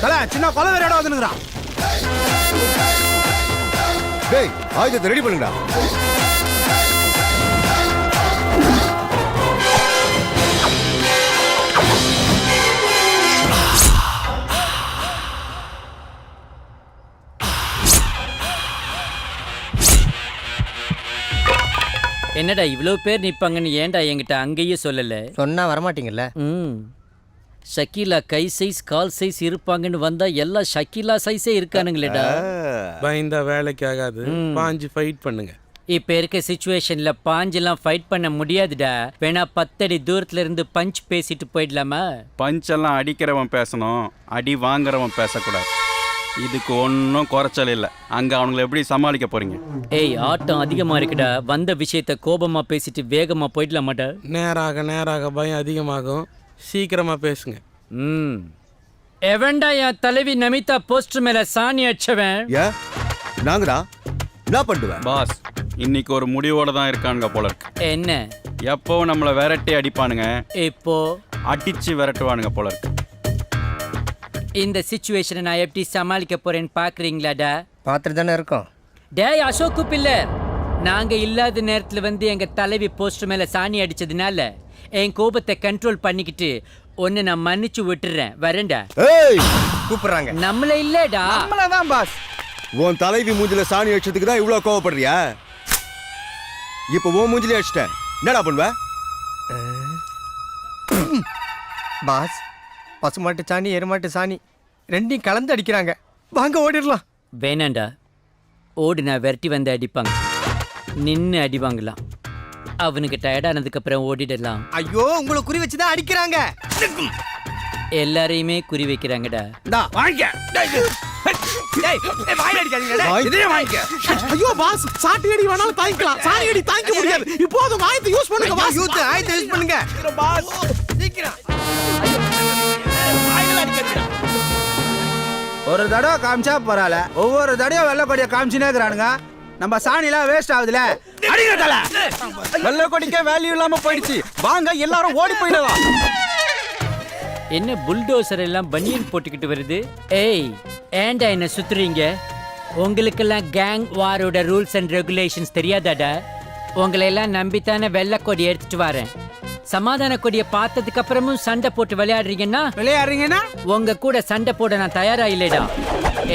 தல சின்ன கொலை வேற இடம் வந்துருக்கான். டேய் ஆயுதத்தை ரெடி பண்ணுங்கடா. என்னடா இவ்வளவு பேர் நிப்பாங்கன்னு ஏன்டா என்கிட்ட அங்கேயும் சொல்லல? சொன்னா வரமாட்டீங்கல்ல. ஷக்கீலா கை சைஸ் கால் சைஸ் இருப்பாங்கன்னு வந்தா எல்லாம் ஷக்கீலா சைஸே இருக்கானுங்களேடா. பயந்தா வேலைக்கு ஆகாது, பாஞ்சு ஃபைட் பண்ணுங்க. இப்ப இருக்க சிச்சுவேஷன்ல பாஞ்செல்லாம் ஃபைட் பண்ண முடியாதுடா. வேணா 10 அடி தூரத்துல இருந்து பஞ்ச் பேசிட்டு போயிடலாமா? பஞ்செல்லாம் அடிக்கிறவன் பேசணும், அடி வாங்குறவன் பேசக்கூடாது. இதுக்கு ஒன்றும் குறைச்சல் இல்லை. அங்கே அவங்களை எப்படி சமாளிக்க போறீங்க? ஏய் ஆட்டம் அதிகமா இருக்குடா. வந்த விஷயத்த கோபமா பேசிட்டு வேகமா போயிடலாமாடா? நேராக நேராக பயம் அதிகமாகும். சீக்கிரமா பேசுங்க. எவன்டா என் தலைவி நமிதா போஸ்டர் மேல சாணி அடிச்சவன்? ஏன் நாங்கடா என்ன பண்ணுவேன்? பாஸ் இன்னைக்கு ஒரு முடிவோட தான் இருக்கானுங்க போல இருக்கு. என்ன? எப்பவும் நம்மளை விரட்டி அடிப்பானுங்க, இப்போ அடிச்சு விரட்டுவானுங்க போல இருக்கு. இந்த சிச்சுவேஷனை நான் எப்படி சமாளிக்க போறேன்னு பாக்குறீங்களாடா? பார்த்துட்டு தானே இருக்கோம். டேய் அசோக்கு பில்லர், நாங்க இல்லாத நேரத்துல வந்து எங்க தலைவி போஸ்டர் மேல சாணி அடிச்சதுனால என் கோபத்தை கண்ட்ரோல் பண்ணிக்கிட்டு ஒன்னு நான் மன்னிச்சு விட்டுறேன். வரேன்டா. ஏய் கூப்பிடுறாங்க. நம்மள இல்லடா, நம்மளதான் பாஸ். உன் தலைவி மூஞ்சில சாணி அடிச்சதுக்கு தான் இவ்வளவு கோவப்படுறியா? இப்ப உன் மூஞ்சிலே அடிச்சிட்டேன், என்னடா பண்ணுவ? பாஸ், பசுமாட்டு சாணி எருமாட்டு சாணி ரெண்டையும் கலந்து அடிக்கிறாங்க. வாங்க ஓடிடலாம். வேணாண்டா. ஓடுனா விரட்டி வந்து அடிப்பாங்க, நின்று அடிவாங்கலாம். அவனுக்கு டயர்டானதுக்கு அப்புறம் ஓடிடலாம். ஐயோ, உங்களை குறி வச்சுதான் அடிக்கிறாங்க. எல்லாரையுமே குறி வைக்கிறாங்கடா. ஐயோ பாஸ், சாட்டி அடி வேணாலும் தாங்கிக்கலாம், சாணி அடி தாங்க முடியாது. இப்போது ஆயத்தை யூஸ் பண்ணுங்க பாஸ். ஆயத்தை யூஸ் பண்ணுங்க பாஸ். சீக்கிரம் ஒரு தடவை காமிச்சா பரவாயில்ல, ஒவ்வொரு தடவையும் வெள்ளை கொடியை காமிச்சுனே இருக்கிறானுங்க. நம்ம சாணிலாம் வேஸ்ட் ஆகுதுல. வெள்ளை கொடிக்க வேல்யூ இல்லாம போயிடுச்சு. வாங்க எல்லாரும் ஓடி போயிடலாம். என்ன புல்டோசர் எல்லாம் பனியன் போட்டுக்கிட்டு வருது? ஏய் ஏன்டா என்ன சுத்துறீங்க? உங்களுக்கெல்லாம் கேங் வாரோட ரூல்ஸ் அண்ட் ரெகுலேஷன்ஸ் தெரியாதாடா? உங்களை எல்லாம் நம்பித்தானே வெள்ளை கொடி எடுத்துட்டு வரேன். சமாதான கொடியை பார்த்ததுக்கு அப்புறமும் சண்டை போட்டு விளையாடுறீங்கன்னா உங்க கூட சண்டை போட நான் தயாரா இல்லடா.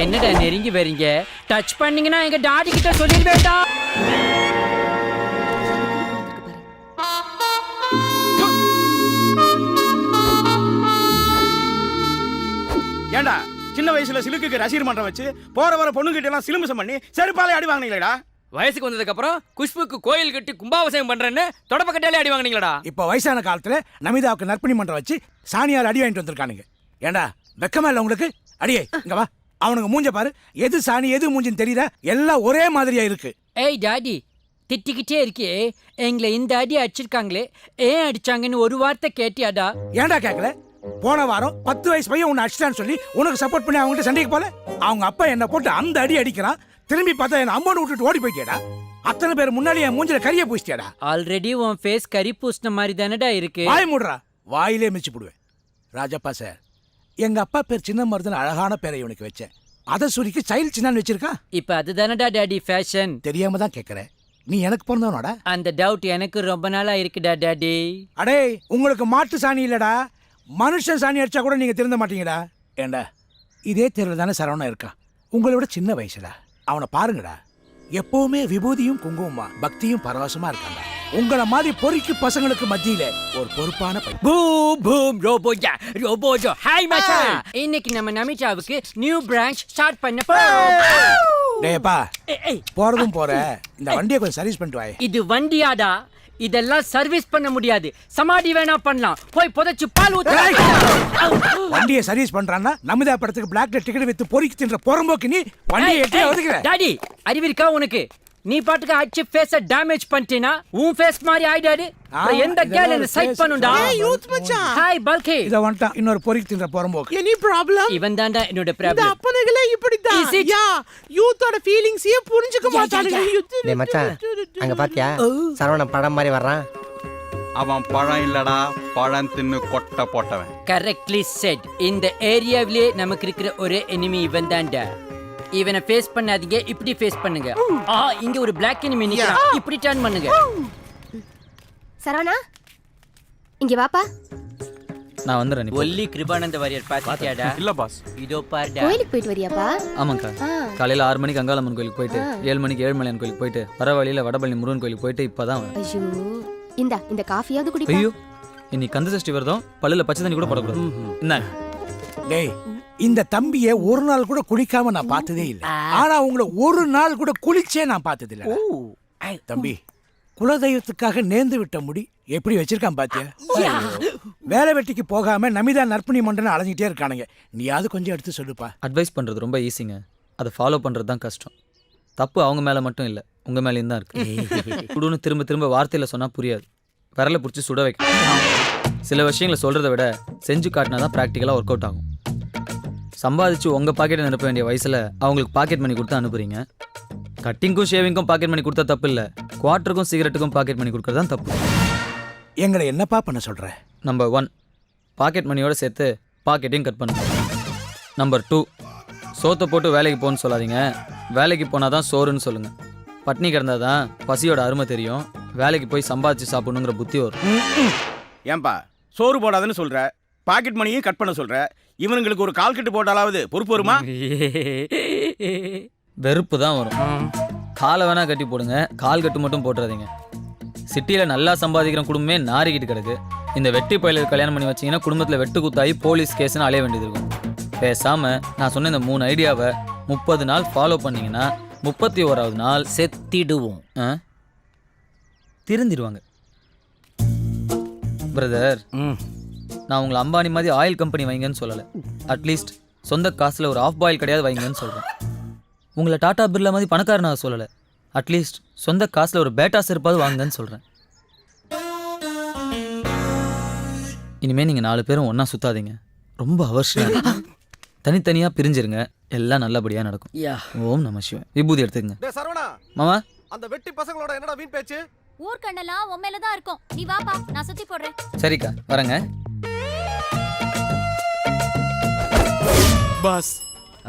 என்னடா நெருங்கி வரீங்க? டச் பண்ணீங்கன்னா எங்க டாடி கிட்ட சொல்லிடுவேடா. ஏண்டா சின்ன வயசுல சிலுக்குக்கு ரசிகர் மன்றம் வச்சு போற வர பொண்ணுகிட்ட எல்லாம் சிலுமிசம் பண்ணி செருப்பாலே அடி வாங்கினீங்களா? வயசுக்கு வந்ததுக்கு அப்புறம் குஷ்புக்கு கோயில் கட்டி கும்பாபிஷேகம் பண்றேன்னு தொடப்ப கட்டாலே அடி வாங்கினீங்களா? இப்ப வயசான காலத்துல நமிதாவுக்கு நற்பணி மன்றம் வச்சு சாணியார் அடி வாங்கிட்டு வந்திருக்கானுங்க. ஏண்டா வெக்கமா இல்ல உங்களுக்கு? அடியே இங்க வா. அவனுக்கு மூஞ்ச பாரு, எது சாணி எது மூஞ்சின்னு தெரியல, எல்லாம் ஒரே மாதிரியா இருக்கு. ஏய் டாடி, திட்டிக்கிட்டே இருக்கே, எங்களை இந்த அடி அடிச்சிருக்காங்களே, ஏன் அடிச்சாங்கன்னு ஒரு வார்த்தை கேட்டியாடா? ஏன்டா கேட்கல? போன வாரம் 10 வயசு பையன் உன்னை அடிச்சிட்டான்னு சொல்லி உனக்கு சப்போர்ட் பண்ணி அவங்ககிட்ட சண்டைக்கு போல. அவங்க அப்பா என்ன போட்டு அந்த அடி அடிக்கிறான், திரும்பி பார்த்தா என்ன அம்மோடு விட்டுட்டு ஓடி போயிட்டியாடா. அத்தனை பேர் முன்னாடி என் மூஞ்சில கரிய பூசிட்டியாடா. ஆல்ரெடி உன் ஃபேஸ் கறி பூசின மாதிரி தானடா இருக்கு. வாய் மூடுறா, வாயிலே மிச்சு போடுவேன். ராஜப்பா சார், எங்க அப்பா பேர் சின்ன மருதுன்னு அழகான பேரை இவனுக்கு வச்சேன். அதை சுருக்கி சைல்ட் சின்னான்னு வச்சிருக்கான். இப்ப அதுதானடா டாடி ஃபேஷன். தெரியாம தான் கேட்கறேன், நீ எனக்கு பிறந்தவனோடா? அந்த டவுட் எனக்கு ரொம்ப நாளா இருக்குடா டாடி. அடே உங்களுக்கு மாட்டு சாணி இல்லடா, மனுஷன் சாணி அடிச்சா கூட நீங்க திருந்த மாட்டீங்கடா. ஏண்டா இதே தெருவில் தானே சரவணா இருக்கான், உங்களை விட சின்ன வயசுடா. அவனை பாருங்கடா, எப்பவுமே விபூதியும் குங்குமமா பக்தியும் பரவசமா இருக்காங்க. உங்களை மாதிரி பொறுக்கி பசங்களுக்கு மத்தியில ஒரு பொறுப்பான பையன். பூம் பூம் ரோபோஜா ரோபோஜோ. ஹாய் மச்சான், இன்னைக்கு நம்ம நமிதாவுக்கு நியூ பிரான்ச் ஸ்டார்ட் பண்ண போறோம். டேப்பா போறதும் போற, இந்த வண்டியை கொஞ்சம் சர்வீஸ் பண்ணிட்டு வாயே. இது வண்டியாடா? இதெல்லாம் சர்வீஸ் பண்ண முடியாது, சமாடி வேணா பண்ணலாம். போய் புதைச்சு பால் ஊத்து. வண்டியை சர்வீஸ் பண்றான்னா நமிதா படத்துக்கு பிளாக்ல டிக்கெட் வித்து பொறுக்கி தின்ற போறம்போக்கு நீ வண்டியை எட்டே ஒதுக்குற. டாடி அறிவிருக்கா உனக்கு? நீ பாட்டுக்கு அடிச்சு ஃபேஸ டேமேஜ் பண்ணிட்டேனா உன் ஃபேஸ் மாதிரி ஆயிடாது. எந்த கேர்ள் என்ன சைட் பண்ணுடா? யூத் மச்சான். ஹாய் பல்கி. இத வந்துட்டா இன்னொரு பொறுக்கி தின்ற போறம்போக்கு. Any problem? இவன் தான்டா என்னோட ப்ராப்ளம். இந்த அப்பனகளே இப்படி தான். யா யூத்தோட ஃபீலிங்ஸே புரிஞ்சுக்க மாட்டாங்க. டேய் மச்சான், அங்க பாத்தியா சரவணன் படம் மாதிரி வர்றான். அவன் பழம் இல்லடா, பழம் தின்னு கொட்டை போட்டவன். Correctly said. இந்த ஏரியாவிலே நமக்கு இருக்கிற ஒரே எனிமி இவன் தான்டா. இவனை ஃபேஸ் பண்ணாதீங்க, இப்படி ஃபேஸ் பண்ணுங்க. இங்க ஒரு பிளாக் எனிமி நிக்கிறான், இப்படி டர்ன் பண்ணுங்க. சரவணா இங்க வாப்பா. நான் வந்துடுறேன். ஒல்லி கிருபானந்த வாரியர் பாத்தியாடா? இல்ல பாஸ். இதோ பாருடா. கோயிலுக்கு போயிட்டு வரியாப்பா? ஆமாக்கா, காலையில் 6 மணிக்கு அங்காளம்மன் கோயிலுக்கு போயிட்டு 7 மணிக்கு ஏழுமலையான் கோயிலுக்கு போயிட்டு வர வழியில் வடபழனி முருகன் கோயிலுக்கு போயிட்டு இப்போதான் வரேன். ஐயோ இந்த காஃபியாவது குடி. ஐயோ, இன்னைக்கு கந்த சஷ்டி விரதம், பல்லுல பச்சை தண்ணி கூட போடக்கூடாது. என்ன டேய், இந்த தம்பியை ஒரு நாள் கூட குளிக்காம நான் பார்த்ததே இல்லை. ஆனா உங்களை ஒரு நாள் கூட குளிச்சே நான் பார்த்தது இல்லை. தம்பி, குலதெய்வத்துக்காக நேர்ந்து விட்ட முடி எப்படி வச்சிருக்கான் பாத்தியா? வேலை வெட்டிக்கு போகாம நமிதா நற்பணி மண்டலம் அலைஞ்சிட்டே இருக்கானுங்க. நீயாவது கொஞ்சம் எடுத்து சொல்லுப்பா. அட்வைஸ் பண்ணுறது ரொம்ப ஈஸிங்க, அதை ஃபாலோ பண்ணுறது தான் கஷ்டம். தப்பு அவங்க மேலே மட்டும் இல்லை, உங்கள் மேலேயும் தான் இருக்கு. குடுன்னு திரும்ப திரும்ப வார்த்தையில் சொன்னால் புரியாது, விரலை பிடிச்சி சுட வைக்கணும். சில விஷயங்களை சொல்கிறத விட செஞ்சு காட்டினா தான் ப்ராக்டிக்கலாக ஒர்க் அவுட் ஆகும். சம்பாதிச்சு உங்கள் பாக்கெட்டை நிரப்ப வேண்டிய வயசில் அவங்களுக்கு பாக்கெட் மணி கொடுத்து அனுப்புறீங்க. கட்டிங்க்கும் ஷேவிங்க்கும் பாக்கெட் மணி கொடுத்தா தப்பு இல்லை, குவார்ட்டருக்கும் சிகரெட்டுக்கும் பாக்கெட் மணி கொடுக்குறது தான் தப்பு. எங்களை என்னப்பா பண்ண சொல்ற? நம்பர் 1, பாக்கெட் மணியோட சேர்த்து பாக்கெட்டையும் கட் பண்ணுங்க. நம்பர் 2, சோத்தை போட்டு வேலைக்கு போகணும்னு சொல்லாதீங்க, வேலைக்கு போனால் தான் சோறுன்னு சொல்லுங்கள். பட்னி கிடந்தால் தான் பசியோட அருமை தெரியும், வேலைக்கு போய் சம்பாதிச்சு சாப்பிடணுங்கிற புத்தி வரும். ஏன்பா சோறு போடாதுன்னு சொல்ற, பாக்கெட் மணியும் கட் பண்ண சொல்ற, இவனுங்களுக்கு ஒரு கால் கட்டு போட்டாலாவது பொறுப்பு வருமா? வெறுப்பு தான் வரும். காலை வேணா கட்டி போடுங்க, கால் கட்டு மட்டும் போட்டுறாதீங்க. சிட்டியில் நல்லா சம்பாதிக்கிற குடும்பமே நாரிக்கிட்டு கிடக்கு. இந்த வெட்டி பயிலுக்கு கல்யாணம் பண்ணி வச்சிங்கன்னா குடும்பத்தில் வெட்டு குத்தாகி போலீஸ் கேஸ்ன்னு அலைய வேண்டியது இருக்கும். பேசாமல் நான் சொன்ன இந்த 3 ஐடியாவை 30 நாள் ஃபாலோ பண்ணிங்கன்னா 31வது நாள் செத்திடுவோம். திருந்திடுவாங்க. பிரதர், நான் உங்களை அம்பானி மாதிரி ஆயில் கம்பெனி வைங்கன்னு சொல்லலை, அட்லீஸ்ட் சொந்த காசில் ஒரு ஆஃப் பாயில் கிடையாது வைங்கன்னு சொல்கிறேன். உங்களை டாடா பிர்லா மாதிரி பணக்காரனாக சொல்லலை, அட்லீஸ்ட் சொந்த காசில் ஒரு பேட்டா செருப்பாவது வாங்குங்கன்னு சொல்கிறேன். இனிமேல் நீங்கள் 4 பேரும் ஒன்றா சுத்தாதீங்க, ரொம்ப அவசியம். தனித்தனியாக பிரிஞ்சிருங்க, எல்லாம் நல்லபடியாக நடக்கும். ஓம் நம சிவாய. விபூதி எடுத்துக்கங்க. சரவணா மாமா, அந்த வெட்டி பசங்களோட என்னடா வீண் பேச்சு? ஊர்க்கண்ணெல்லாம் உன் மேல தான் இருக்கும், நீ வாப்பா நான் சுத்தி போடுறேன். சரிக்கா வரேங்க. பாஸ்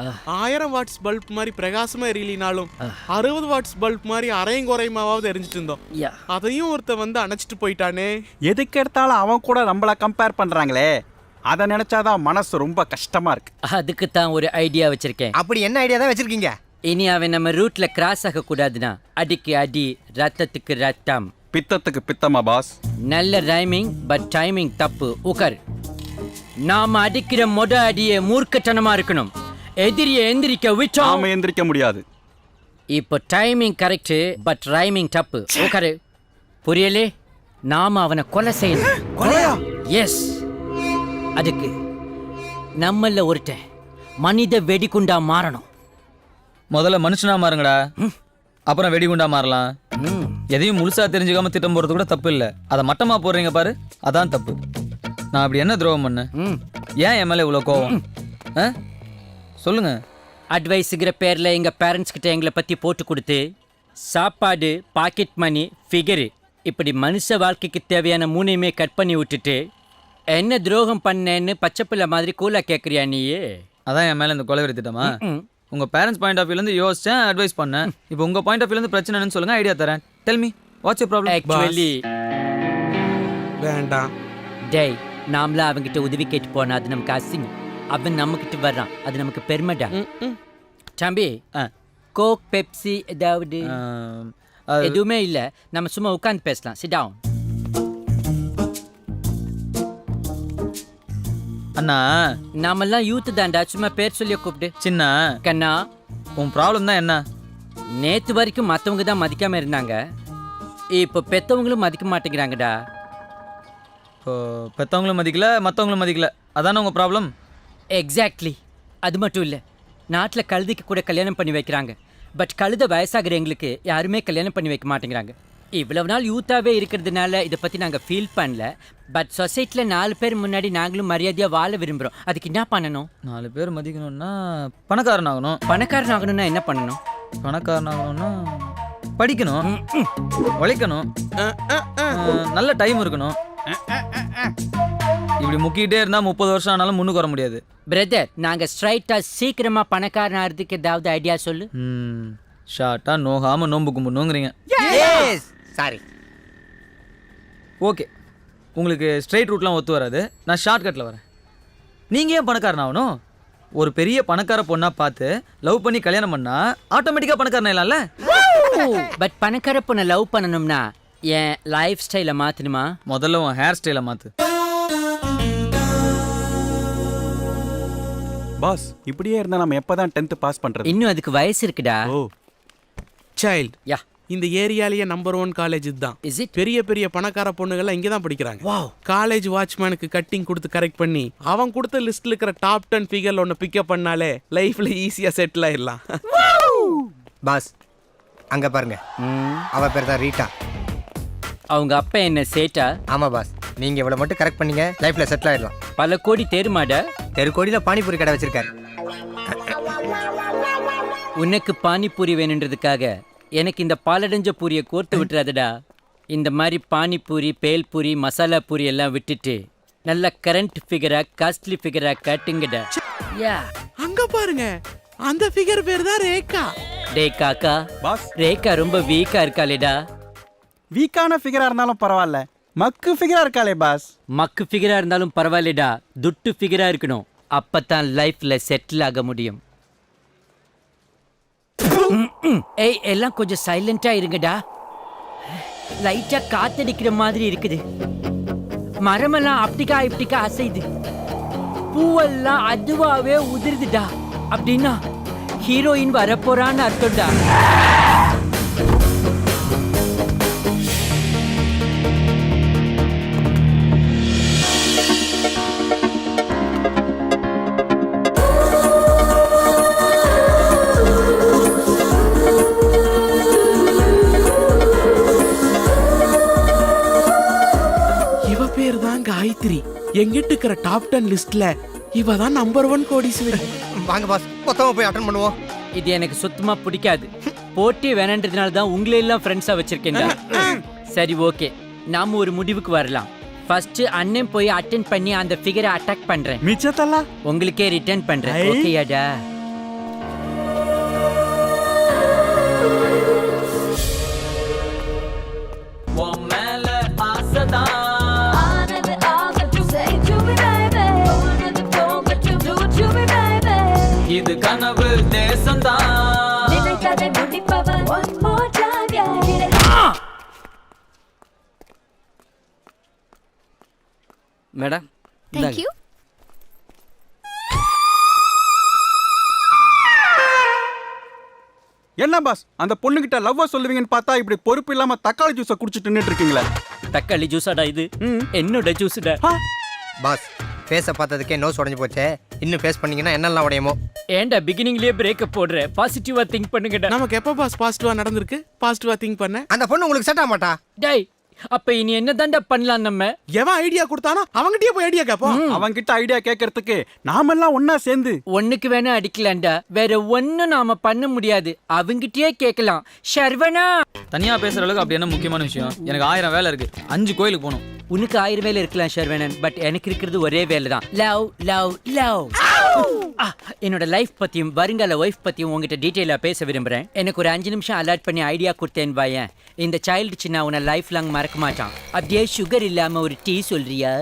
1000 வாட்ஸ் பல்ப் மாதிரி பிரகாசமா எரியலினாலும் 60 வாட்ஸ் பல்ப் மாதிரி அரையும் குறையுமாவது எரிஞ்சிட்டு இருந்தோம். அதையும் ஒருத்த வந்து அணைச்சிட்டு போயிட்டானே. எதுக்கு எடுத்தாலும் அவன் கூட நம்மள கம்பேர் பண்றாங்களே, அதை நினைச்சாதான் மனசு ரொம்ப கஷ்டமா இருக்கு. அதுக்கு தான் ஒரு ஐடியா வச்சிருக்கேன். அப்படி என்ன ஐடியா தான் வச்சிருக்கீங்க? இனி அவன் நம்ம ரூட்ல கிராஸ் ஆக கூடாதுன்னா அடிக்கு அடி, ரத்தத்துக்கு ரத்தம். பித்தத்துக்கு பித்தமா பாஸ்? நல்ல ரைமிங், பட் டைமிங் தப்பு. உக்கர். நாம அடிக்கிற அடியே மூர்க்கத்தனமா இருக்கணும். எதிரியை எந்திரிக்க விட்டோம், நாம எந்திரிக்க முடியாது. இப்போ டைமிங் கரெக்ட், பட் ரைமிங் தப்பு. உக்கரு. புரியலே? நாம அவனை கொலை செய்யணும். எஸ். அதுக்கு நம்மள ஒருத்தன் மனித வெடிகுண்டா மாறணும். முதல்ல மனுஷனா மாறுங்கடா, அப்புறம் வெடிகுண்டா மாறலாம். எதையும் முழுசா தெரிஞ்சுக்காம திட்டம் போறது கூட தப்பு இல்லை, அதை மட்டமா போடுறீங்க பாரு, அதான் தப்பு. நான் அப்படி என்ன துரோகம் பண்ணேன்? ஏன் என் மேல இவ்வளோ கோவம்? சொல்லுங்க. அட்வைஸுங்கிற பேர்ல எங்க பேரண்ட்ஸ் கிட்ட எங்களை பத்தி போட்டு கொடுத்து சாப்பாடு, பாக்கெட் மணி, ஃபிகரு, இப்படி மனுஷ வாழ்க்கைக்கு தேவையான 3ஐயுமே கட் பண்ணி விட்டுட்டு என்ன துரோகம் பண்ணேன்னு பச்சைப்பிள்ளை மாதிரி கூலா கேட்குறியா நீயே? அதான் என் மேல இந்த கொலை திட்டமா? உங்க பேரண்ட்ஸ் பாயிண்ட் ஆஃப் வியூலேருந்து யோசிச்சேன், அட்வைஸ் பண்ணேன். இப்போ உங்க பாயிண்ட் ஆஃப் வியூலேருந்து பிரச்சனைன்னு சொல்லுங்க, ஐடியா தரேன். Tell me what's your problem? Actually வேண்டாம் டேய், நாமளா அவங்கிட்ட உதவி கேட்டு போனா அது நமக்கு அசிங்கம். அவன் நம்மகிட்ட வர்றான், அது நமக்கு பெருமைடா. தம்பி, கோக், பெப்சி ஏதாவது? எதுவுமே இல்ல, நம்ம சும்மா உட்காந்து பேசலாம். Sit down. அண்ணா, நாமெல்லாம் யூத் தான்டா, சும்மா பேர் சொல்லிய கூப்பிடு. சின்ன கண்ணா, உன் ப்ராப்ளம் தான் என்ன? நேத்து வரைக்கும் மற்றவங்க தான் மதிக்காம இருந்தாங்க, இப்போ பெத்தவங்களும் மதிக்க மாட்டேங்கிறாங்கடா. இப்போ பெற்றவங்களும் மதிக்கல, மற்றவங்களும் மதிக்கல, அதானே உங்கள் ப்ராப்ளம்? எக்ஸாக்ட்லி. அது மட்டும் இல்லை, நாட்டில் கழுதைக்கு கூட கல்யாணம் பண்ணி வைக்கிறாங்க, பட் கழுதை வயசாகிற எங்களுக்கு யாருமே கல்யாணம் பண்ணி வைக்க மாட்டேங்கிறாங்க. இவ்வளவு நாள் யூத்தாகவே இருக்கிறதுனால இதை பற்றி நாங்கள் ஃபீல் பண்ணல, பட் சொசைட்டியில் 4 பேர் முன்னாடி நாங்களும் மரியாதையாக வாழ விரும்புகிறோம். அதுக்கு என்ன பண்ணணும்? 4 பேர் மதிக்கணும்னா பணக்காரன் ஆகணும். பணக்காரன் ஆகணும்னா என்ன பண்ணணும்? பணக்காரன் ஆகணும்னா படிக்கணும், உழைக்கணும், நல்ல டைம் இருக்கணும். இப்படி முக்கிட்டே இருந்தா 30 வருஷம் ஆனாலும் முன்னுக்கு வர முடியாது. பிரதர், நாங்க ஸ்ட்ரைட்டா சீக்கிரமா பணக்காரன் ஆகிறதுக்கு ஏதாவது ஐடியா சொல்லு. ஷார்ட்டா நோகாம நோம்பு கும்பிடணுங்கிறீங்க. சாரி. ஓகே, உங்களுக்கு ஸ்ட்ரைட் ரூட்லாம் ஒத்து வராது. நான் ஷார்ட்கட்டில் வரேன். நீங்கள் ஏன் பணக்காரன் ஆகணும்? ஒரு பெரிய பணக்கார பொண்ணா பார்த்து லவ் பண்ணி கல்யாணம் பண்ணா ஆட்டோமேட்டிக்காக பணக்காரன் ஆயிடலாம்ல? பட் பணக்கார பொண்ணை லவ் பண்ணணும்னா என் லைஃப் ஸ்டைலை மாற்றணுமா? முதல்ல உன் ஹேர் ஸ்டைலை மாற்று. பாஸ் இப்படியே இருந்தா நம்ம எப்பதான் 10th பாஸ் பண்றது? இன்னும் அதுக்கு வயசு இருக்குடா. ஓ சைல்ட் யா, இந்த ஏரியாலேயே நம்பர் 1 காலேஜ் இதுதான். Is it? பெரிய பெரிய பணக்கார பொண்ணுகள்லாம் இங்கே தான் படிக்கிறாங்க. காலேஜ் வாட்ச்மேனுக்கு கட்டிங் கொடுத்து கரெக்ட் பண்ணி அவன் கொடுத்த லிஸ்ட்ல இருக்கிற டாப் 10 ஃபிகர்ல ஒன்று பிக்கப் பண்ணாலே லைஃப்ல ஈஸியா செட்டில் ஆயிடலாம். பாஸ் அங்க பாருங்க, அவ பேர் தான் ரீட்டா. அவங்க அப்பா என்ன சேட்டா? ஆமா பாஸ், நீங்க இவ்வளவு மட்டும் கரெக்ட் பண்ணீங்க, லைஃப்ல செட்டில் ஆயிடலாம். பல கோடி தேருமாடா. தெருக்கோடியில பானிபூரி கடை வச்சிருக்காரு. உனக்கு பானிபூரி வேணுன்றதுக்காக எனக்கு இந்த பாலடைஞ்ச பூரியை கோர்த்து விட்டுறாதடா. இந்த மாதிரி பானிபூரி, பேல்பூரி, மசாலா பூரி எல்லாம் விட்டுட்டு நல்ல கரண்ட் ஃபிகரா, காஸ்ட்லி ஃபிகரா காட்டுங்கடா. யா, அங்க பாருங்க, அந்த ஃபிகர் பேர் தான் ரேகா. டே காக்கா, பாஸ் ரேகா ரொம்ப வீக்கா இருக்காளேடா. வீக்கான ஃபிகரா இருந்தாலும் பரவாயில்ல, மக்கு ஃபிகரா இருக்காளே பாஸ். மக்கு ஃபிகரா இருந்தாலும் பரவாயில்லடா, துட்டு ஃபிகரா இருக்கணும். அப்பதான் லைஃப்ல செட்டில் ஆக முடியும். ஏய், எல்லாம் கொஞ்சம் சைலண்டா இருங்கடா. லைட்டா காத்தடிக்கிற மாதிரி இருக்குது. மரமெல்லாம் அப்படிக்கா இப்படிக்கா அசைது. பூவெல்லாம் அதுவாவே உதிருதுடா. அப்படின்னா ஹீரோயின் வரப்போறான்னு அர்த்தம்டா. இவ பேர் தான் காயத்ரி. எங்கிட்ட இருக்கிற டாப் 10 லிஸ்ட்ல இவ தான் நம்பர் 1 கோடீஸ்வரி. வாங்க பாஸ், மொத்தமா போய் அட்டெண்ட் பண்ணுவோம். இது எனக்கு சுத்தமா பிடிக்காது. போட்டி வேணான்றதுனால தான் உங்களை எல்லாம் ஃப்ரெண்ட்ஸா வச்சிருக்கேன்டா. சரி, ஓகே, நாம ஒரு முடிவுக்கு வரலாம். ஃபர்ஸ்ட் அண்ணன் போய் அட்டெண்ட் பண்ணி அந்த ஃபிகரை அட்டாக் பண்றேன். மிச்சத்தெல்லாம் உங்களுக்கே ரிட்டர்ன் பண்றேன். ஓகேயாடா? இது கனவு தேசம்தான். Madam, Thank you. என்ன பாஸ், அந்த பொண்ணுகிட்ட லவ்வா சொல்லுவீங்கன்னு பார்த்தா இப்படி பொறுப்பு இல்லாம தக்காளி ஜூஸை குடிச்சிட்டு நின்னுட்டு இருக்கீங்களே. தக்காளி ஜூஸாடா இது? என்னோட ஜூஸ்டா. பாஸ், ஃபேஸை பார்த்ததுக்கே நோஸ் உடஞ்சு போச்சே, இன்னும் ஃபேஸ் பண்ணீங்கன்னா என்னெல்லாம் உடையுமோ. ஏன்டா பிகினிங்லயே பிரேக்கப் போடுற? பாசிட்டிவா திங்க் பண்ணுங்கடா. நமக்கு எப்ப பாஸ் பாசிட்டிவா நடந்திருக்கு? பாசிட்டிவா திங்க் பண்ண. அந்த பொண்ணு உங்களுக்கு செட் ஆக மாட்டா. டேய், அப்ப இனி என்ன தாண்டா பண்ணலாம்? நம்ம எவன் ஐடியா கொடுத்தானோ அவங்கிட்டயே போய் ஐடியா கேப்போம். அவங்கிட்ட ஐடியா கேட்கறதுக்கு நாமெல்லாம் ஒன்னா சேர்ந்து ஒண்ணுக்கு வேணா அடிக்கலாம்டா. வேற ஒண்ணும் நாம பண்ண முடியாது. அவங்கிட்டயே கேட்கலாம். ஷர்வனா, தனியா பேசுற அளவுக்கு அப்படி என்ன முக்கியமான விஷயம்? எனக்கு 1000 வேலை இருக்கு. 5 கோயிலுக்கு போகணும். உனக்கு 1000 வேலை இருக்கலாம் ஷர்வனன், பட் எனக்கு இருக்கிறது ஒரே வேலை தான். Love love love. என்னோட லைஃப் பத்தியும் வருங்கால ஒய்ஃப் பத்தியும் உங்ககிட்ட டீட்டெயிலா பேச விரும்புறேன். எனக்கு ஒரு 5 நிமிஷம் அலாட் பண்ணி ஐடியா கொடுத்தேன் வாயேன். இந்த சைல்டு சின்ன உன்னை லைஃப் லாங் மறக்க மாட்டான். அப்படியே சுகர் இல்லாம ஒரு டீ சொல்றியா?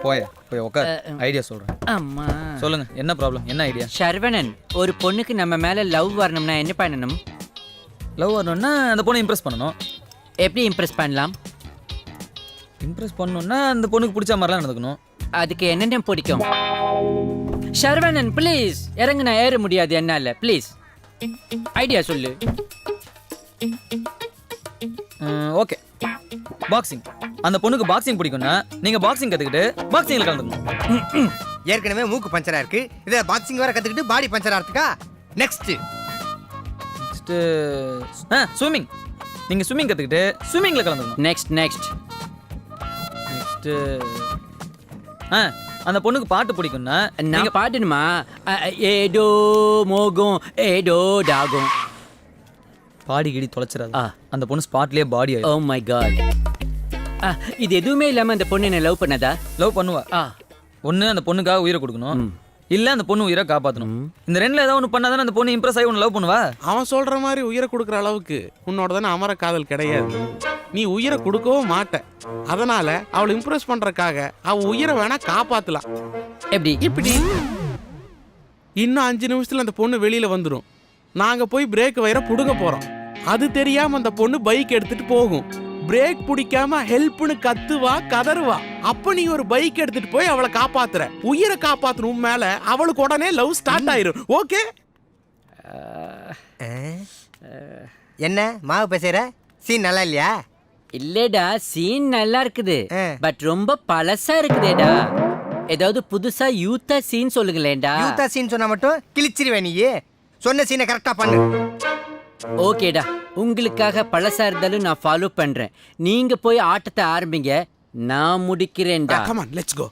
போய் உட்கார், ஐடியா சொல்றேன். அம்மா, சொல்லுங்க, என்ன ப்ராப்ளம், என்ன ஐடியா? ஷர்வனன், ஒரு பொண்ணுக்கு நம்ம மேல லவ் வரணும்னா என்ன பண்ணணும்? லவ் வரணும்னா அந்த பொண்ணை இம்ப்ரெஸ் பண்ணணும். எப்படி இம்ப்ரெஸ் பண்ணலாம்? இம்ப்ரெஸ் பண்ணணும்னா அந்த பொண்ணுக்கு பிடிச்ச மாதிரிலாம் நடந்துக்கணும். அதுக்கு என்னென்ன பிடிக்கும்? ஷர்வனன் ப்ளீஸ், இறங்குனா ஏற முடியாது என்னால. ப்ளீஸ் ஐடியா சொல்லு. Okay, boxing. அந்த பொண்ணுக்கு பாக்ஸிங் பிடிக்கும்னா நீங்க பாக்ஸிங் கத்துக்கிட்டு பாக்ஸிங்ல கலந்துக்கணும். ஏற்கனவே மூக்கு பஞ்சரா இருக்கு, இதை பாக்ஸிங் வேற கத்துக்கிட்டு பாடி பஞ்சரா இருக்குக்கா. Next swimming. நீங்க ஸ்விம்மிங் கத்துக்கிட்டு ஸ்விம்மிங்ல கலந்துக்கணும். நெக்ஸ்ட் நெக்ஸ்ட் நெக்ஸ்ட் அந்த பொண்ணுக்கு பாட்டு பிடிக்கும்னா நீங்க பாடணுமா? ஏடோ மோகம் ஏடோ டாகும். பாடி கிடி தொலைச்சிடாது ஆ. அந்த பொண்ணு ஸ்பாட்லயே பாடி ஓ மை காட். இது எதுவுமே இல்லாம அந்த பொண்ணு என்ன லவ் பண்ணதா? லவ் பண்ணுவா. ஒண்ணு அந்த பொண்ணுக்காக உயிரை கொடுக்கணும், இல்ல அந்த பொண்ணு உயிரை காப்பாற்றணும். இந்த ரெண்டுல ஏதாவது ஒன்று பண்ணாதானே அந்த பொண்ணு இம்ப்ரெஸ் ஆகி ஒன்று லவ் பண்ணுவா. அவன் சொல்ற மாதிரி உயிரை கொடுக்குற அளவுக்கு உன்னோட தானே அமர காதல் கிடையாது. நீ உயிரை கொடுக்கவும் மாட்ட. அதனால அவளை இம்ப்ரெஸ் பண்றதுக்காக அவ உயிரை வேணா காப்பாத்தலாம். எப்படி? இப்படி இன்னும் 5 நிமிஷத்துல அந்த பொண்ணு வெளியில வந்துடும். நாங்க போய் பிரேக் வயரை புடுங்க போறோம். அது தெரியாம அந்த பொண்ணு பைக் எடுத்துட்டு போகும். பிரேக் பிடிக்காம ஹெல்ப்னு கத்துவா, கதறுவா. அப்ப நீ ஒரு பைக் எடுத்துட்டு போய் அவளை காப்பாத்துற. உயிரை காப்பாத்தணும் மேல அவளுக்கு உடனே லவ் ஸ்டார்ட் ஆயிரும். ஓகே? என்ன மாவு பேசுற? சீன் நல்லா இல்லையா? இல்லடா, சீன் நல்லா இருக்குது, பட் ரொம்ப பழசா இருக்குதேடா. ஏதாவது புதுசா யூத்தா சீன் சொல்லுங்களேன்டா. யூத்தா சீன் சொன்னா மட்டும் கிழிச்சிருவேன். நீ சொன்ன சீனை கரெக்டா பண்ணு. ஓகேடா, உங்களுக்காக பழசா இருந்தாலும் நான் ஃபாலோ பண்றேன். நீங்க போய் ஆட்டத்தை ஆரம்பிங்க, நான் முடிக்கிறேன்டா. Come on, let's go.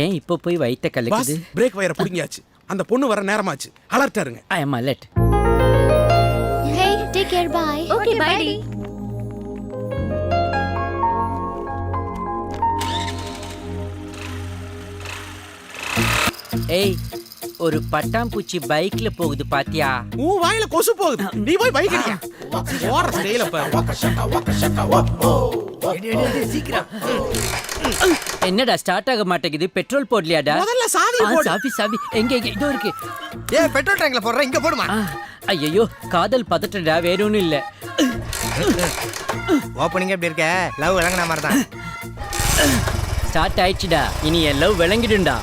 ஏன் இப்போ போய் வயித்த கலக்குது? பிரேக் வயரை புடிங்கியாச்சு. அந்த பொண்ணு வர நேரமாச்சு. அலர்ட்டா இருங்க. ஐ அம் alert. Hey, take care, bye. Okay, bye. ஏய், ஒரு பட்டாம்பூச்சி பைக்ல போகுது பாத்தியா? உன் வாயில கொசு போகுது. நீ போய் பைக் அடியா. ஓர ஸ்டைல பாரு. என்னடா ஸ்டார்ட் ஆக மாட்டேங்குது? பெட்ரோல் போடலையாடா? முதல்ல சாவி போடு. சாவி எங்க இதோ இருக்கு. ஏய், பெட்ரோல் டேங்க்ல போடுற, இங்க போடுமா. ஐயோ, காதல் பதட்டடா, வேற ஒண்ணும் இல்ல. ஓப்பனிங் எப்படி இருக்க? லவ் விளங்குன மாதிரி தான். ஸ்டார்ட் ஆயிடுச்சுடா, இனி என் லவ் விளங்கிடும்டா.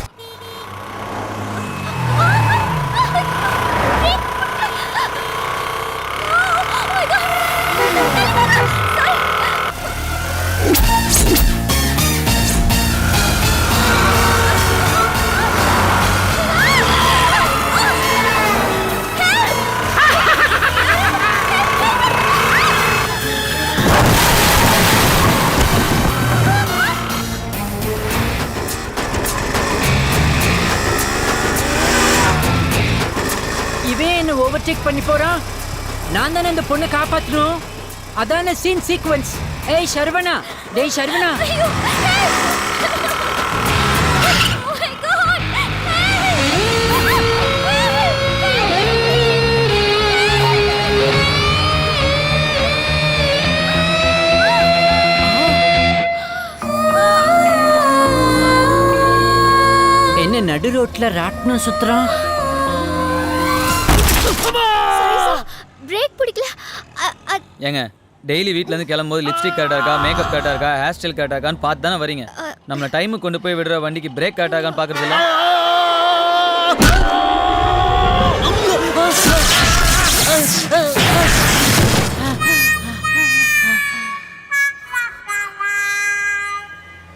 ஓவர்டேக் பண்ணி போறான். நான் தானே இந்த பொண்ணை காப்பாற்றணும். அதான சீன் சீக்வென்ஸ். ஏய் சரவணா, டேய் சரவணா. என்ன நடு ரோட்ல ராட்னம் சுத்துறான்? பிரேக் பிடிக்கல. ஏங்க, டெய்லி வீட்டிலேருந்து கிளம்பும்போது லிப்ஸ்டிக் கரெக்டாக இருக்கா, மேக்கப் கரெக்டாக இருக்கா, ஹேர் ஸ்டைல் கரெக்டாக இருக்கான்னு பார்த்து தானே வரீங்க. நம்மளை டைமுக்கு கொண்டு போய் விடுற வண்டிக்கு பிரேக் கரெக்டாக இருக்கான்னு பார்க்குறது இல்லை.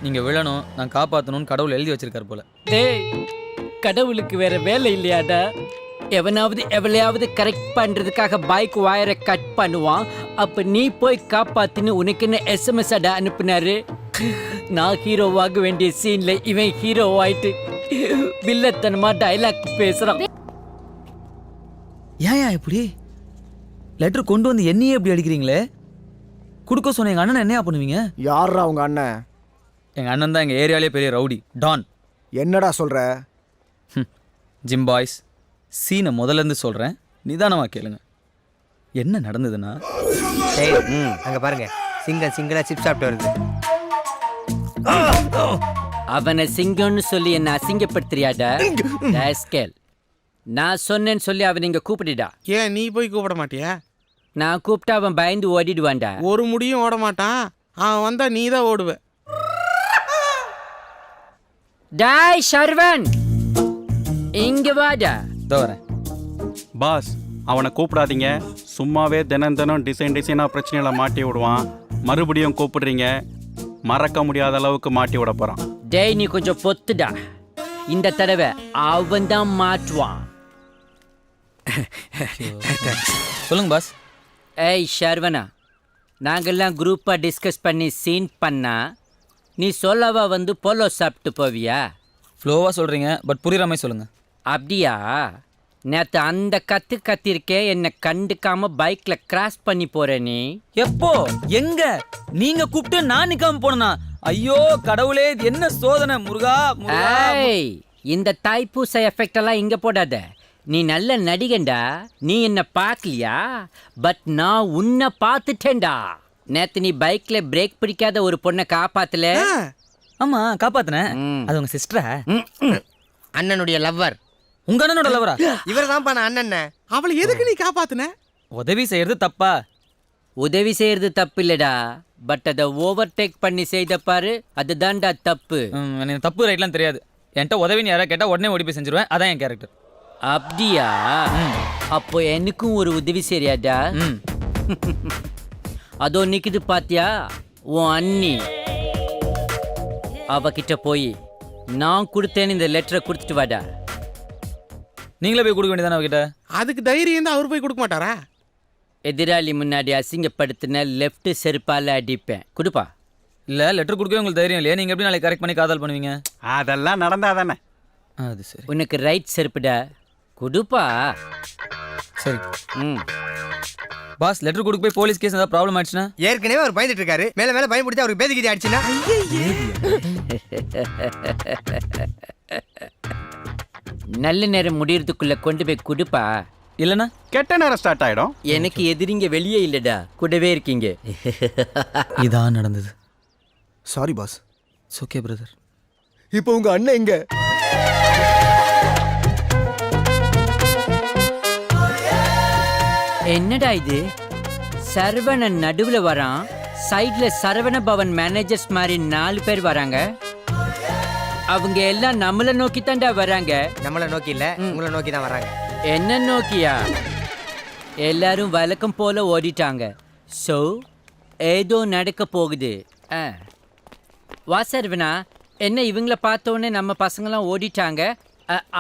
நீங்கள் விழணும், நான் காப்பாற்றணும்னு கடவுள் எழுதி வச்சிருக்காரு போல. டேய், கடவுளுக்கு வேற வேலை இல்லையாடா? எவனாவது எவளையாவது கரெக்ட் பண்றதுக்காக பைக் வயரை கட் பண்ணுவான். அப்ப நீ போய் காப்பாத்துன்னு உனக்கு என்ன எஸ்எம்எஸ் அடா அனுப்புனாரு. நான் ஹீரோவாக வேண்டிய சீன்ல இவன் ஹீரோ ஆயிட்டு வில்லத்தனமா டைலாக் பேசுறான். ஏன் இப்படி லெட்டர் கொண்டு வந்து என்னையே இப்படி அடிக்கிறீங்களே? கொடுக்க சொன்ன எங்க அண்ணன் என்னையா பண்ணுவீங்க? யாரா உங்க அண்ணன்? எங்க அண்ணன் தான் எங்க ஏரியாலே பெரிய ரவுடி டான். என்னடா சொல்ற? ஜிம் பாய்ஸ், சீனை முதல்லேருந்து சொல்கிறேன், நிதானமாக கேளுங்க. என்ன நடந்ததுன்னா, அங்கே பாருங்க, சிங்கிளாக சிப்ஸ் சாப்பிட்டு வருது. அவனை சிங்கம்னு சொல்லி என்ன அசிங்கப்படுத்துறியாடா? ராஸ்கல், நான் சொன்னேன்னு சொல்லி அவன் இங்க கூப்பிடுடா. ஏன் நீ போய் கூப்பிட மாட்டியா? நான் கூப்பிட்டா அவன் பயந்து ஓடிடுவான்டா. ஒரு முடியும் ஓட மாட்டான். அவன் வந்தா நீ தான் ஓடுவ. டாய் ஷர்வன், இங்க வாடா. வரேன். பாஸ், அவனை கூப்பிடாதீங்க. சும்மாவே தினம் தினம் டிசைனாக பிரச்சனைகளை மாட்டி விடுவான். மறுபடியும் கூப்பிடுறீங்க, மறக்க முடியாத அளவுக்கு மாட்டி விட போகிறான். டேய், நீ கொஞ்சம் பொத்துடா. இந்த தடவை அவன் தான் மாட்டுவான். சொல்லுங்க பாஸ். ஏய் ஷர்வனா, நாங்கெல்லாம் குரூப்பாக டிஸ்கஸ் பண்ணி சீன் பண்ணா நீ சொல்லவா வந்து போலோ சாப்பிட்டு போவியா? ஃப்ளோவாக சொல்கிறீங்க, பட் புரியுற மாதிரி சொல்லுங்கள். அப்படியா? நேத்து அந்த கத்திருக்கே என்னை கண்டுக்காம பைக்ல கிராஸ் பண்ணி போற நீ. எப்போ எங்க நீங்க கூப்பிட்டு நான் நிக்காம போனா? ஐயோ கடவுளே, இது என்ன சோதனை முருகா முருகா. ஏய், இந்த தைப்பூச எஃபெக்ட் எல்லாம் இங்க போடாத. நீ நல்ல நடிகண்டா. நீ என்ன பார்க்கலையா? பட் நான் உன்னை பார்த்துட்டேன்டா. நேத்து நீ பைக்ல பிரேக் பிடிக்காத ஒரு பொண்ணை காப்பாத்தல. ஆமா காப்பாத்துனேன். ம். அது உங்க சிஸ்டரா? அண்ணனுடைய லவ்வர். உங்க அண்ணனோட லவரா? இவர் தான்ப்பா நான் அண்ணன். அவளை எதுக்கு நீ காப்பாத்துன? உதவி செய்யறது தப்பா? உதவி செய்யறது தப்பு இல்லடா, பட் அதை ஓவர்டேக் பண்ணி செய்த பாரு, அதுதான்டா தப்பு. எனக்கு தப்பு ரைட்லாம் தெரியாது. என்கிட்ட உதவின்னு யாராவது கேட்டா உடனே ஓடி போய் செஞ்சிருவேன். அதான் என் கேரக்டர். அப்படியா? அப்போ எனக்கும் ஒரு உதவி செய்யாதா? அதோ நிக்குது பாத்தியா உன் அண்ணி. அவகிட்ட போய் நான் கொடுத்தேன்னு இந்த லெட்டரை கொடுத்துட்டு வாடா. நீங்களே போய் கொடுக்க வேண்டியதானே அவகிட்ட? அதுக்கு தைரியம் தான் அவர் போய் கொடுக்க மாட்டாரா? எதிராளி முன்னாடி அசிங்கப்படுத்தின லெஃப்ட் செருப்பால அடிப்பேன். கொடுப்பா. இல்ல லெட்டர் கொடுக்கவே உங்களுக்கு தைரியம் இல்லையா? நீங்க எப்படி நாளைக்கு கரெக்ட் பண்ணி காதல் பண்ணுவீங்க? அதெல்லாம் நடந்தா தானே. அது சரி. உனக்கு ரைட் செருப்புடா. கொடுப்பா. சரி ம். பாஸ், லெட்டர் கொடுக்க போய் போலீஸ் கேஸ் ஏதாவது ப்ராப்ளம் ஆயிடுச்சுன்னா? ஏற்கனவே அவர் பயந்துட்டு இருக்காரு. மேல மேல பயன்படுத்தி அவருக்கு பேதிக்கிட்டு ஆயிடுச்சுன்னா? நல்ல நேரம் முடியறதுக்குள்ள கொண்டு போய் கொடுப்பா. இல்லைன்னா கெட்ட நேரம் ஸ்டார்ட் ஆயிடும். எனக்கு எதிரிங்க வெளியே இல்லடா, கூடவே இருக்கீங்க. இதான் நடந்தது. Sorry boss. Okay brother. இப்போ உங்க அண்ணன் எங்க? என்னடா இது? சரவணன் நடுவுல வரான், சைட்ல சரவண பவன் மேனேஜர்ஸ் மாதிரி 4 பேர் வராங்க. அவங்க எல்லாம் நம்மள நோக்கி தான்டா வராங்க. நம்மள நோக்கி இல்ல, உங்களை நோக்கி தான் வராங்க. என்ன நோக்கியா? எல்லாரும் வழக்கம் போல ஓடிட்டாங்க. ஸோ ஏதோ நடக்க போகுது. வா சரவணா, என்ன இவங்கள பார்த்தோன்னே நம்ம பசங்களாம் ஓடிட்டாங்க.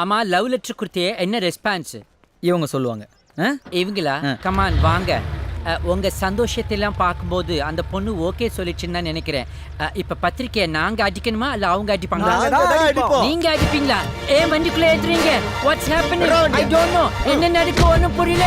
ஆமா, லவ் லெட்டர் கொடுத்தே, என்ன ரெஸ்பான்ஸ்? இவங்க சொல்லுவாங்க. இவங்களா? கமான் வாங்க. உங்க சந்தோஷத்தெல்லாம் பார்க்கும்போது அந்த பொண்ணு ஓகே சொல்லிச்சுன்னு தான் நினைக்கிறேன். இப்ப பத்திரிக்கையை நாங்க அடிக்கணுமா இல்ல அவங்க அடிப்பாங்களா? நீங்க அடிப்பீங்களா? ஏன் வண்டிக்குள்ள ஏத்துறீங்க? What's happening? I don't know. என்ன நடக்கு ஒன்னும் புரியல.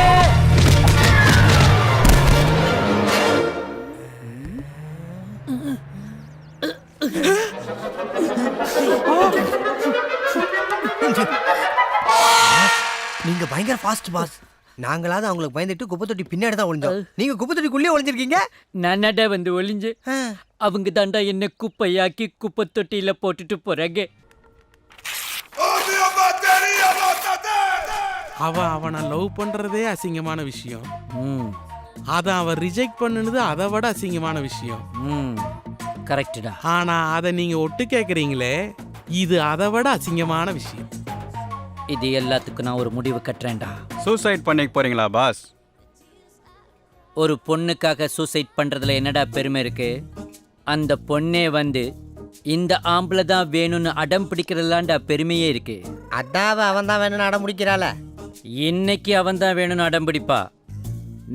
நீங்க பயங்கர ஃபாஸ்ட் பாஸ். நாங்களாவது அவங்களுக்கு பயந்துட்டு குப்பை தொட்டி பின்னாடி தான் ஒளிஞ்சோம். நீங்க குப்பை தொட்டிக்குள்ளே ஒளிஞ்சிருக்கீங்க. நானடா வந்து ஒளிஞ்சு. அவங்க தாண்டா என்ன குப்பையாக்கி குப்பை தொட்டியில போட்டுட்டு போறாங்க. அவனை லவ் பண்றதே அசிங்கமான விஷயம். அதை அவன் ரிஜெக்ட் பண்ணுனது அதை விட அசிங்கமான விஷயம். கரெக்டா. ஆனா அதை நீங்க ஒட்டு கேக்குறீங்களே, இது அதை விட அசிங்கமான விஷயம். இது எல்லாத்துக்கும் நான் ஒரு முடிவு கட்டுறேன்டா. சூசைட் பண்ணிக்க போறீங்களா பாஸ்? ஒரு பொண்ணுக்காக சூசைட் பண்றதுல என்னடா பெருமை இருக்கு? அந்த பொண்ணே வந்து இந்த ஆம்பளை தான் வேணும்னு அடம் பிடிக்கிறதுலாண்டா பெருமையே இருக்கு. அதான் அவன் தான் வேணும்னு அடம் முடிக்கிறாள. இன்னைக்கு அவன் தான் வேணும்னு அடம் பிடிப்பா,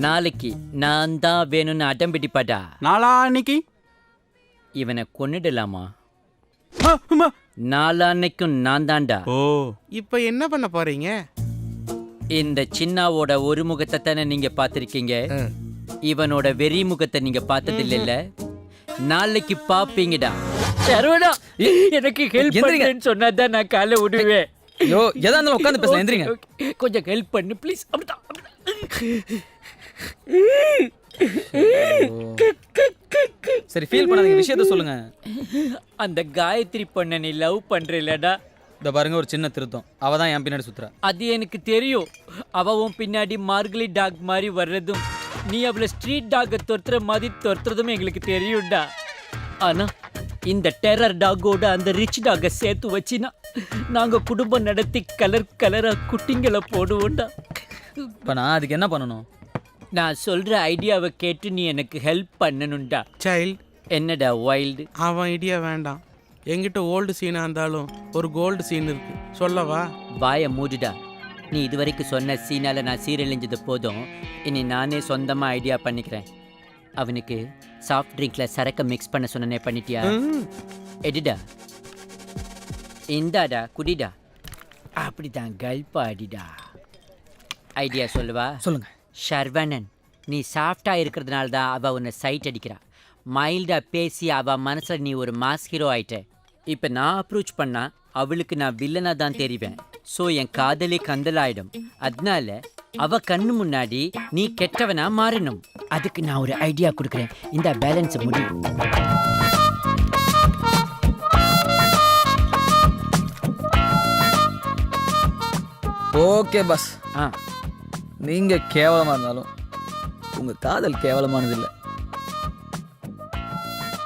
நாளைக்கு நான் தான் வேணும்னு அடம் பிடிப்பாடா. நாளான்னைக்கு இவனை கொன்னுடலாமா? நாளான்னைக்கும் நான் தான்டா. ஓ, இப்ப என்ன பண்ண போறீங்க? இந்த சின்னாவோட ஒரு முகத்தை தானே நீங்க பார்த்திருக்கீங்க. இவனோட வெறி முகத்தை நீங்க பார்த்தது இல்ல. நாளைக்கு பாப்பீங்கடா. சரவணா, எனக்கு ஹெல்ப் பண்ணுன்னு சொன்னாதான் நான் காலை விடுவேன். ஐயோ, எதா இருந்தாலும் உட்காந்து பேசலாம். எந்திரிங்க. கொஞ்சம் ஹெல்ப் பண்ணு ப்ளீஸ். அப்படிதான். சரி, ஃபீல் பண்ணாதீங்க, விஷயத்த சொல்லுங்க. அந்த காயத்ரி பொண்ணை நீ லவ் பண்றலடா. இந்த பாருங்க, ஒரு சின்ன திருத்தம். அவ தான் என் பின்னாடி சுத்துறா. அது எனக்கு தெரியும். அவன் பின்னாடி மார்கலி டாக் மாதிரி வர்றதும், நீ அவளை ஸ்ட்ரீட் டாக துரத்துற மாதிரி துரத்துறதும் எங்களுக்கு தெரியும்டா. ஆனா இந்த டெரர் டாகோட அந்த ரிச் டாக சேர்த்து வச்சினா நாங்க குடும்பம் நடத்தி கலர் கலரா குட்டிங்களை போடுவோம்டா. இப்ப நான் அதுக்கு என்ன பண்ணணும்? நான் சொல்ற ஐடியாவை கேட்டு நீ எனக்கு ஹெல்ப் பண்ணணும்டா. சைல்ட். என்னடா வைல்டு? அவன் ஐடியா வேண்டாம். என்கிட்ட ஓல்டு சீனா இருந்தாலும் ஒரு கோல்டு சீன் இருக்கு, சொல்லவா? வாய மூடுடா. நீ இதுவரைக்கும் சொன்ன சீனால நான் சீரழிஞ்சது போதும். இனி நானே சொந்தமா ஐடியா பண்ணிக்கிறேன். அவனுக்கு சாஃப்ட் ட்ரிங்க்ல சரக்க மிக்ஸ் பண்ண சொன்னனே, பண்ணிட்டியா? எடிடா, இந்தாடா குடிடா. அப்படிதான் கல்பாடிடா. ஐடியா சொல்லுவா? சொல்லுங்க. ஷர்வணன், நீ சாஃப்டா இருக்கிறதுனால தான் அவ உன்னை சைட் அடிக்கிறா. மைல்டா பேசி அவ மனசுல நீ ஒரு மாஸ் ஹீரோ ஆயிட்ட. இப்ப நான் அப்ரோச் பண்ணா அவளுக்கு நான் வில்லனா தான் தெரிவேன். ஸோ என் காதலே கந்தலாயிடும். அதனால அவ கண்ணு முன்னாடி நீ கெட்டவனா மாறணும். அதுக்கு நான் ஒரு ஐடியா கொடுக்குறேன். இந்த பேலன்ஸ் முடி. Okay pass. ஆ, நீங்க கேவலமா இருந்தாலும் உங்க காதல் கேவலமானது இல்லை.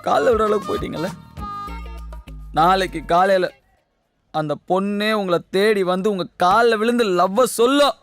காலைல விடுற அளவுக்கு போயிட்டீங்கல்ல. நாளைக்கு காலையில அந்த பொண்ணே உங்களை தேடி வந்து உங்க காலில் விழுந்து லவ்வ சொல்லும்.